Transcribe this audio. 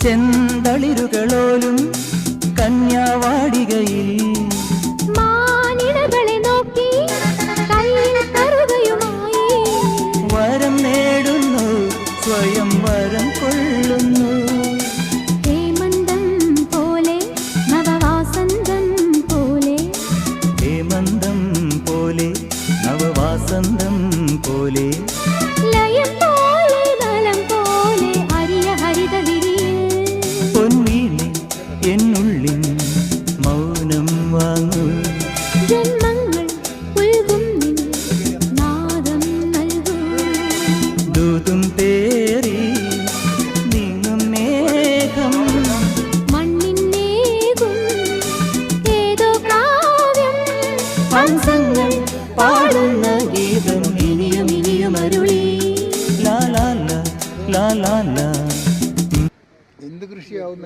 ചെന്തളിരുകളോലും കന്യാവാടികയിൽ മാനിടകളെ നോക്കി കയ്യിൽ കറുകയുമായി വരം നേടുന്നു, സ്വയം വരം കൊള്ളുന്നു. ഹേമന്തം പോലെ നവവാസന്തം പോലെ, ഹേമന്തം പോലെ നവവാസന്തം പോലെ, ലയം പോലെ ബലം പോലെ അരിയ ഹരിത വിരിയിൽ പൊന്നീനെ എന്നുള്ളിൻ മൗനം വാങ്ങൂ. ജന്മങ്ങൾ പുൽകും നിൻ നാദം നൽകൂ. ദൂതും പേറി നീങ്ങും മേഘം മണ്ണിന്നേകും ഏതോ കാവ്യം, ഹംസങ്ങൾ പാടുന്ന ഗീതം ഇനിയും ഇനിയും അരുളി. ലാ ലാ ലാ ലാ ലാ ലാ. എന്ത് കൃഷിയാവുന്ന